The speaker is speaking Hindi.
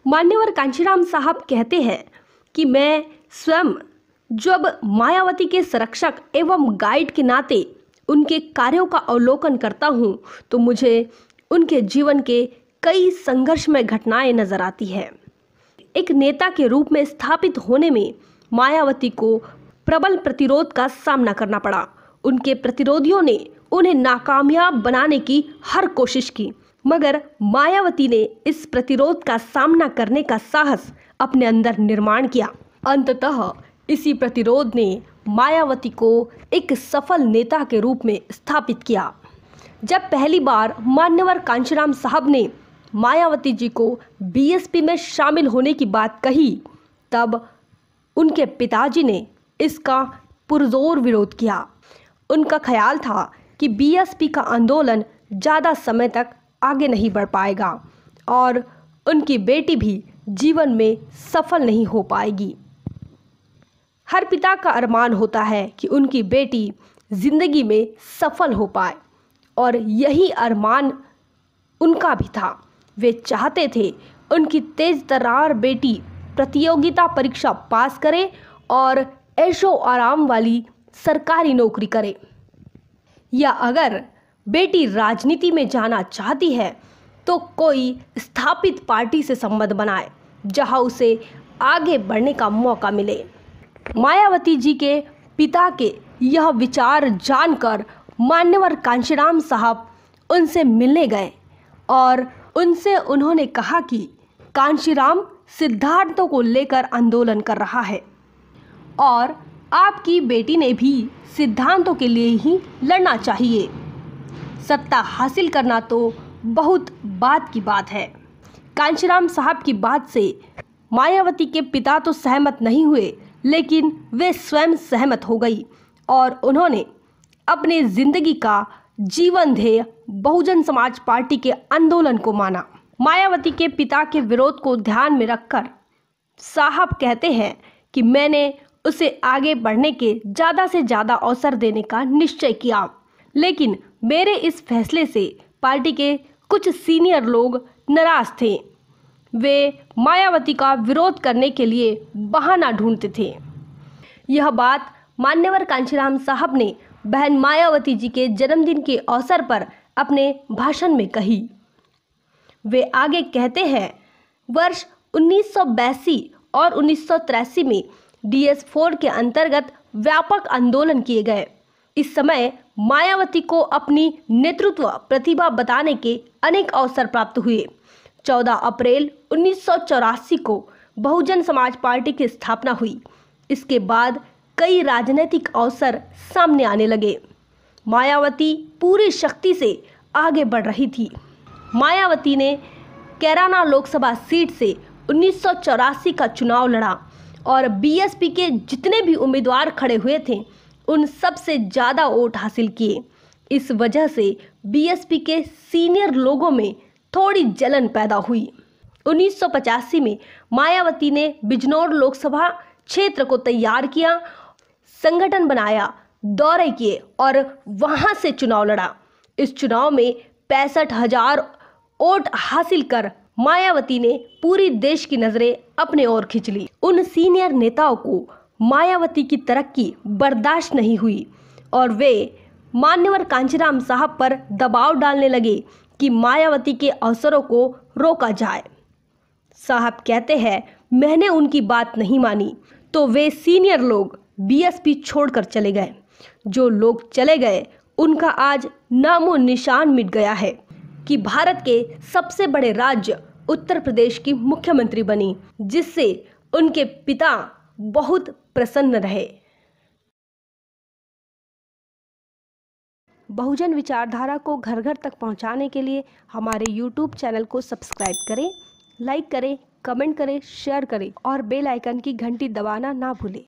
मान्यवर कांशीराम साहब कहते हैं कि मैं स्वयं जब मायावती के संरक्षक एवं गाइड के नाते उनके कार्यों का अवलोकन करता हूँ तो मुझे उनके जीवन के कई संघर्षमय घटनाएं नजर आती है। एक नेता के रूप में स्थापित होने में मायावती को प्रबल प्रतिरोध का सामना करना पड़ा। उनके प्रतिरोधियों ने उन्हें नाकामयाब बनाने की हर कोशिश की, मगर मायावती ने इस प्रतिरोध का सामना करने का साहस अपने अंदर निर्माण किया। अंततः इसी प्रतिरोध ने मायावती को एक सफल नेता के रूप में स्थापित किया। जब पहली बार मान्यवर कांशीराम साहब ने मायावती जी को बीएसपी में शामिल होने की बात कही, तब उनके पिताजी ने इसका पुरजोर विरोध किया। उनका ख्याल था कि बीएसपी का आंदोलन ज़्यादा समय तक आगे नहीं बढ़ पाएगा और उनकी बेटी भी जीवन में सफल नहीं हो पाएगी। हर पिता का अरमान होता है कि उनकी बेटी जिंदगी में सफल हो पाए और यही अरमान उनका भी था। वे चाहते थे उनकी तेज तर्रार बेटी प्रतियोगिता परीक्षा पास करे और ऐशो आराम वाली सरकारी नौकरी करे, या अगर बेटी राजनीति में जाना चाहती है तो कोई स्थापित पार्टी से संबंध बनाए जहां उसे आगे बढ़ने का मौका मिले। मायावती जी के पिता के यह विचार जानकर मान्यवर कांशीराम साहब उनसे मिलने गए और उनसे उन्होंने कहा कि कांशीराम सिद्धांतों को लेकर आंदोलन कर रहा है और आपकी बेटी ने भी सिद्धांतों के लिए ही लड़ना चाहिए। सत्ता हासिल करना तो बहुत बात की बात है। कांशीराम साहब की बात से मायावती के पिता तो सहमत नहीं हुए, लेकिन वे स्वयं सहमत हो गई और उन्होंने अपने जिंदगी का जीवन ध्येय बहुजन समाज पार्टी के आंदोलन को माना। मायावती के पिता के विरोध को ध्यान में रखकर साहब कहते हैं कि मैंने उसे आगे बढ़ने के ज़्यादा से ज़्यादा अवसर देने का निश्चय किया, लेकिन मेरे इस फैसले से पार्टी के कुछ सीनियर लोग नाराज थे। वे मायावती का विरोध करने के लिए बहाना ढूंढते थे। यह बात मान्यवर कांशीराम साहब ने बहन मायावती जी के जन्मदिन के अवसर पर अपने भाषण में कही। वे आगे कहते हैं, वर्ष 1982 और 1983 में DS4 के अंतर्गत व्यापक आंदोलन किए गए। इस समय मायावती को अपनी नेतृत्व प्रतिभा बताने के अनेक अवसर प्राप्त हुए। 14 अप्रैल 1984 को बहुजन समाज पार्टी की स्थापना हुई। इसके बाद कई राजनीतिक अवसर सामने आने लगे। मायावती पूरी शक्ति से आगे बढ़ रही थी। मायावती ने कैराना लोकसभा सीट से 1984 का चुनाव लड़ा और बीएसपी के जितने भी उम्मीदवार खड़े हुए थे उन सब से ज़्यादा वोट हासिल किए। इस वजह से बीएसपी के सीनियर लोगों में थोड़ी जलन पैदा हुई। 1985 में मायावती ने बिजनौर लोकसभा क्षेत्र को तैयार किया, संगठन बनाया, दौरे किए और वहां से चुनाव लड़ा। इस चुनाव में 65,000 वोट हासिल कर मायावती ने पूरी देश की नजरें अपने ओर खींच ली। उन सीनियर नेताओं को मायावती की तरक्की बर्दाश्त नहीं हुई और वे मान्यवर कांशीराम साहब पर दबाव डालने लगे कि मायावती के अवसरों को रोका जाए। साहब कहते हैं, मैंने उनकी बात नहीं मानी तो वे सीनियर लोग बीएसपी छोड़कर चले गए। जो लोग चले गए उनका आज नामो निशान मिट गया है कि भारत के सबसे बड़े राज्य उत्तर प्रदेश की मुख्यमंत्री बनी, जिससे उनके पिता बहुत प्रसन्न रहे। बहुजन विचारधारा को घर घर तक पहुंचाने के लिए हमारे YouTube चैनल को सब्सक्राइब करें, लाइक करें, कमेंट करें, शेयर करें और बेल आइकन की घंटी दबाना ना भूलें।